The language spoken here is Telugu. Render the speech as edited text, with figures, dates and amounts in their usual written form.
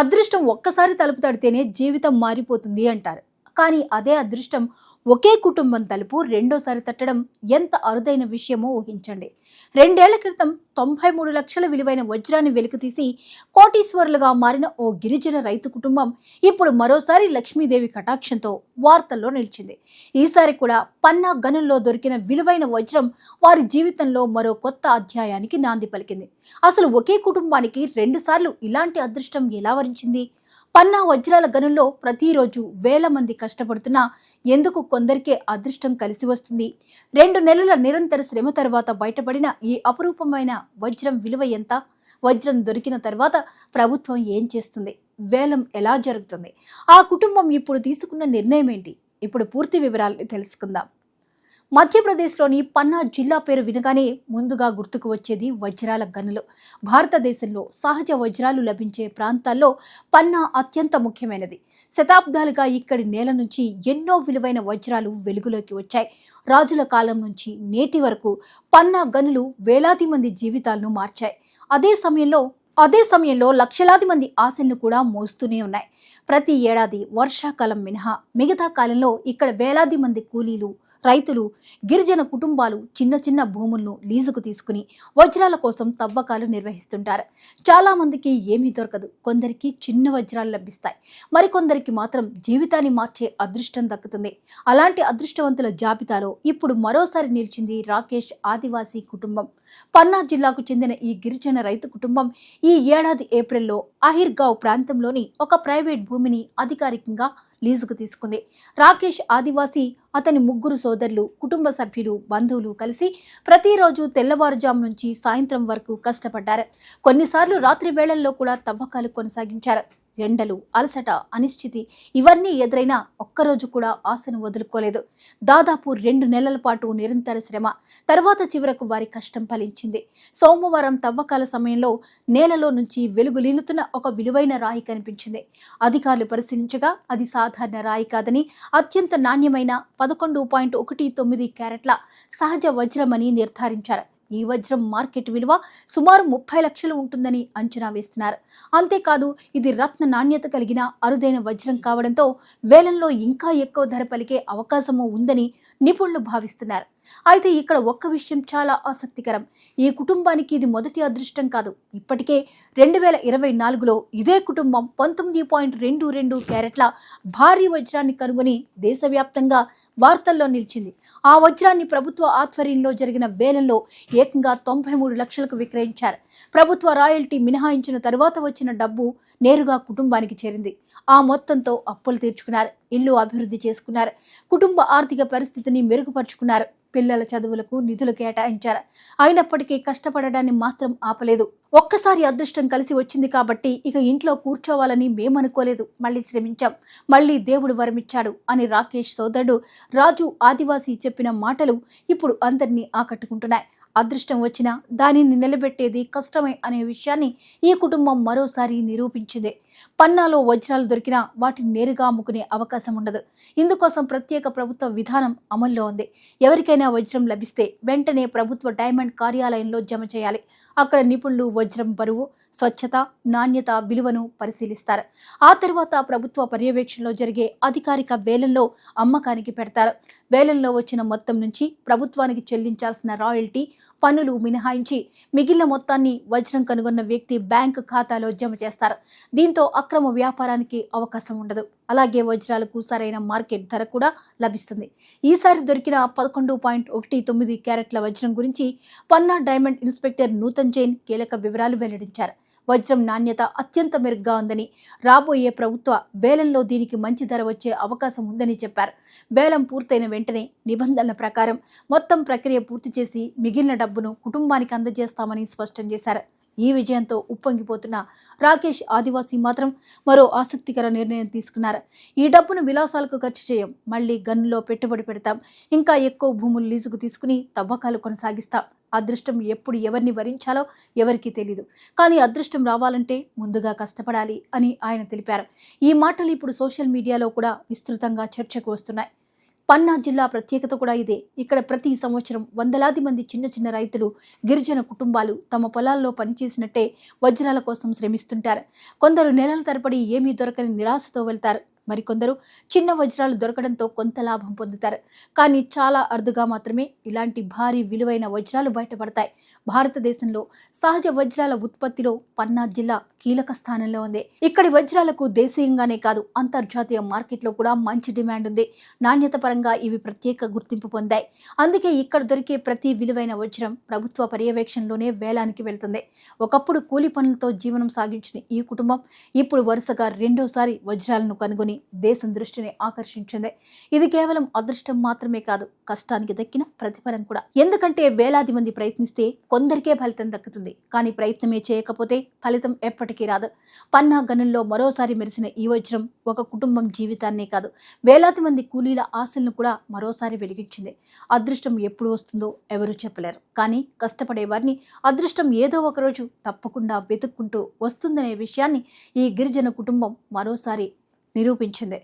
అదృష్టం ఒక్కసారి తలుపు తడితేనే జీవితం మారిపోతుంది అంటారు. కానీ అదే అదృష్టం ఒకే కుటుంబం తలుపు రెండోసారి తట్టడం ఎంత అరుదైన విషయమో ఊహించండి. 2 ఏళ్ల క్రితం 93 లక్షల విలువైన వజ్రాన్ని వెలికితీసి కోటీశ్వరులుగా మారిన ఓ గిరిజన రైతు కుటుంబం ఇప్పుడు మరోసారి లక్ష్మీదేవి కటాక్షంతో వార్తల్లో నిలిచింది. ఈసారి కూడా పన్నా గనుల్లో దొరికిన విలువైన వజ్రం వారి జీవితంలో మరో కొత్త అధ్యాయానికి నాంది పలికింది. అసలు ఒకే కుటుంబానికి 2 సార్లు ఇలాంటి అదృష్టం ఎలా వరించింది? పన్నా వజ్రాల గనుల్లో ప్రతిరోజు వేల మంది కష్టపడుతున్నా ఎందుకు కొందరికే అదృష్టం కలిసి వస్తుంది? 2 నెలల నిరంతర శ్రమ తర్వాత బయటపడిన ఈ అపురూపమైన వజ్రం విలువ ఎంత? వజ్రం దొరికిన తర్వాత ప్రభుత్వం ఏం చేస్తుంది? వేలం ఎలా జరుగుతుంది? ఆ కుటుంబం ఇప్పుడు తీసుకున్న నిర్ణయం ఏంటి? ఇప్పుడు పూర్తి వివరాలను తెలుసుకుందాం. మధ్యప్రదేశ్లోని పన్నా జిల్లా పేరు వినగానే ముందుగా గుర్తుకు వచ్చేది వజ్రాల గనులు. భారతదేశంలో సహజ వజ్రాలు లభించే ప్రాంతాల్లో పన్నా అత్యంత ముఖ్యమైనది. శతాబ్దాలుగా ఇక్కడి నేల నుంచి ఎన్నో విలువైన వజ్రాలు వెలుగులోకి వచ్చాయి. రాజుల కాలం నుంచి నేటి వరకు పన్నా గనులు వేలాది మంది జీవితాలను మార్చాయి. అదే సమయంలో లక్షలాది మంది ఆశలను కూడా మోస్తూనే ఉన్నాయి. ప్రతి ఏడాది వర్షాకాలం మినహా మిగతా కాలంలో ఇక్కడ వేలాది మంది కూలీలు, రైతులు, గిరిజన కుటుంబాలు చిన్న చిన్న భూములను లీజుకు తీసుకుని వజ్రాల కోసం తవ్వకాలు నిర్వహిస్తుంటారు. చాలా మందికి ఏమీ దొరకదు. కొందరికి చిన్న వజ్రాలు లభిస్తాయి, మరికొందరికి మాత్రం జీవితాన్ని మార్చే అదృష్టం దక్కుతుంది. అలాంటి అదృష్టవంతుల జాబితాలో ఇప్పుడు మరోసారి నిలిచింది రాకేష్ ఆదివాసీ కుటుంబం. పన్నా జిల్లాకు చెందిన ఈ గిరిజన రైతు కుటుంబం ఈ ఏడాది ఏప్రిల్లో అహిర్గావ్ ప్రాంతంలోని ఒక ప్రైవేట్ భూమిని అధికారికంగా లీజుకు తీసుకుంది. రాకేష్ ఆదివాసీ, అతని 3 సోదరులు, కుటుంబ సభ్యులు, బంధువులు కలిసి ప్రతిరోజు తెల్లవారుజాము నుంచి సాయంత్రం వరకు కష్టపడ్డారు. కొన్నిసార్లు రాత్రి వేళల్లో కూడా తవ్వకాలు కొనసాగించారు. ఎండలు, అలసట, అనిశ్చితి ఇవన్నీ ఎదురైనా ఒక్కరోజు కూడా ఆశను వదులుకోలేదు. దాదాపు 2 నెలల పాటు నిరంతర శ్రమ తర్వాత చివరకు వారి కష్టం ఫలించింది. సోమవారం తవ్వకాల సమయంలో నేలలో నుంచి వెలుగులీనుతున్న ఒక విలువైన రాయి కనిపించింది. అధికారులు పరిశీలించగా అది సాధారణ రాయి కాదని, అత్యంత నాణ్యమైన 11.19 క్యారెట్ల సహజ వజ్రమని నిర్ధారించారు. ఈ వజ్రం మార్కెట్ విలువ సుమారు 30 లక్షలు ఉంటుందని అంచనా వేస్తున్నారు. అంతేకాదు, ఇది రత్న నాణ్యత కలిగిన అరుదైన వజ్రం కావడంతో వేలంలో ఇంకా ఎక్కువ ధర పలికే అవకాశము ఉందని నిపుణులు భావిస్తున్నారు. అయితే ఇక్కడ ఒక్క విషయం చాలా ఆసక్తికరం. ఈ కుటుంబానికి ఇది మొదటి అదృష్టం కాదు. ఇప్పటికే 2024లో ఇదే కుటుంబం 19.22 క్యారెట్ల భారీ వజ్రాన్ని కనుగొని దేశవ్యాప్తంగా వార్తల్లో నిలిచింది. ఆ వజ్రాన్ని ప్రభుత్వ ఆధ్వర్యంలో జరిగిన వేలంలో ఏకంగా 93 లక్షలకు విక్రయించారు. ప్రభుత్వ రాయల్టీ మినహాయించిన తరువాత వచ్చిన డబ్బు నేరుగా కుటుంబానికి చేరింది. ఆ మొత్తంతో అప్పులు తీర్చుకున్నారు, ఇల్లు అభివృద్ధి చేసుకున్నారు, కుటుంబ ఆర్థిక పరిస్థితిని మెరుగుపరుచుకున్నారు, పిల్లల చదువులకు నిధులు కేటాయించారు. అయినప్పటికీ కష్టపడడాన్ని మాత్రం ఆపలేదు. ఒక్కసారి అదృష్టం కలిసి వచ్చింది కాబట్టి ఇక ఇంట్లో కూర్చోవాలని మేమనుకోలేదు, మళ్ళీ శ్రమించాం, మళ్ళీ దేవుడు వరమిచ్చాడు అని రాకేష్ సోదరుడు రాజు ఆదివాసీ చెప్పిన మాటలు ఇప్పుడు అందరినీ ఆకట్టుకుంటున్నాయి. అదృష్టం వచ్చినా దానిని నిలబెట్టేది కష్టమే అనే విషయాన్ని ఈ కుటుంబం మరోసారి నిరూపించింది. పన్నాలో వజ్రాలు దొరికినా వాటిని నేరుగా అమ్ముకునే అవకాశం ఉండదు. ఇందుకోసం ప్రత్యేక ప్రభుత్వ విధానం అమల్లో ఉంది. ఎవరికైనా వజ్రం లభిస్తే వెంటనే ప్రభుత్వ డైమండ్ కార్యాలయంలో జమ చేయాలి. అక్కడ నిపుణులు వజ్రం బరువు, స్వచ్ఛత, నాణ్యత, విలువను పరిశీలిస్తారు. ఆ తర్వాత ప్రభుత్వ పర్యవేక్షణలో జరిగే అధికారిక వేలంలో అమ్మకానికి పెడతారు. వేలంలో వచ్చిన మొత్తం నుంచి ప్రభుత్వానికి చెల్లించాల్సిన రాయల్టీ, పన్నులు మినహాయించి మిగిలిన మొత్తాన్ని వజ్రం కనుగొన్న వ్యక్తి బ్యాంకు ఖాతాలో జమ చేస్తారు. దీంతో అక్రమ వ్యాపారానికి అవకాశం ఉండదు. అలాగే వజ్రాలకు సరైన మార్కెట్ ధర కూడా లభిస్తుంది. ఈసారి దొరికిన 11.19 క్యారెట్ల వజ్రం గురించి పన్నా డైమండ్ ఇన్స్పెక్టర్ నూతన్ జైన్ కీలక వివరాలు వెల్లడించారు. వజ్రం నాణ్యత అత్యంత మెరుగ్గా ఉందని, రాబోయే ప్రభుత్వ వేలంలో దీనికి మంచి ధర వచ్చే అవకాశం ఉందని చెప్పారు. వేలం పూర్తయిన వెంటనే నిబంధనల ప్రకారం మొత్తం ప్రక్రియ పూర్తి చేసి మిగిలిన డబ్బును కుటుంబానికి అందజేస్తామని స్పష్టం చేశారు. ఈ విజయంతో ఉప్పొంగిపోతున్న రాకేష్ ఆదివాసీ మాత్రం మరో ఆసక్తికర నిర్ణయం తీసుకున్నారు. ఈ డబ్బును విలాసాలకు ఖర్చు చేయం, మళ్లీ గన్నులో పెట్టుబడి పెడతాం, ఇంకా ఎక్కువ భూములు లీజుకు తీసుకుని తవ్వకాలు కొనసాగిస్తాం. అదృష్టం ఎప్పుడు ఎవరిని వరించాలో ఎవరికీ తెలీదు, కానీ అదృష్టం రావాలంటే ముందుగా కష్టపడాలి అని ఆయన తెలిపారు. ఈ మాటలు ఇప్పుడు సోషల్ మీడియాలో కూడా విస్తృతంగా చర్చకు వస్తున్నాయి. పన్నా జిల్లా ప్రత్యేకత కూడా ఇదే. ఇక్కడ ప్రతి సంవత్సరం వందలాది మంది చిన్న చిన్న రైతులు, గిరిజన కుటుంబాలు తమ పొలాల్లో పనిచేసినట్టే వజ్రాల కోసం శ్రమిస్తుంటారు. కొందరు నెలల తరబడి ఏమీ దొరకని నిరాశతో వెళ్తారు. మరికొందరు చిన్న వజ్రాలు దొరకడంతో కొంత లాభం పొందుతారు. కానీ చాలా అరుదుగా మాత్రమే ఇలాంటి భారీ విలువైన వజ్రాలు బయటపడతాయి. భారతదేశంలో సహజ వజ్రాల ఉత్పత్తిలో పన్నా జిల్లా కీలక స్థానంలో ఉంది. ఇక్కడి వజ్రాలకు దేశీయంగానే కాదు, అంతర్జాతీయ మార్కెట్లో కూడా మంచి డిమాండ్ ఉంది. నాణ్యత పరంగా ఇవి ప్రత్యేక గుర్తింపు పొందాయి. అందుకే ఇక్కడ దొరికే ప్రతి విలువైన వజ్రం ప్రభుత్వ పర్యవేక్షణలోనే వేలానికి వెళ్తుంది. ఒకప్పుడు కూలి పనులతో జీవనం సాగించిన ఈ కుటుంబం ఇప్పుడు వరుసగా రెండోసారి వజ్రాలను కనుగొని దేశం దృష్టిని ఆకర్షించింది. ఇది కేవలం అదృష్టం మాత్రమే కాదు, కష్టానికి దక్కిన ప్రతిఫలం కూడా. ఎందుకంటే వేలాది మంది ప్రయత్నిస్తే కొందరికే ఫలితం దక్కుతుంది. కానీ ప్రయత్నమే చేయకపోతే ఫలితం ఎప్పటికీ రాదు. పన్నా గనుల్లో మరోసారి మెరిసిన ఈ వజ్రం ఒక కుటుంబం జీవితాన్నే కాదు, వేలాది మంది కూలీల ఆశలను కూడా మరోసారి వెలిగించింది. అదృష్టం ఎప్పుడు వస్తుందో ఎవరూ చెప్పలేరు. కానీ కష్టపడే వారిని అదృష్టం ఏదో ఒక రోజు తప్పకుండా వెతుక్కుంటూ వస్తుందనే విషయాన్ని ఈ గిరిజన కుటుంబం మరోసారి నిరూపించింది.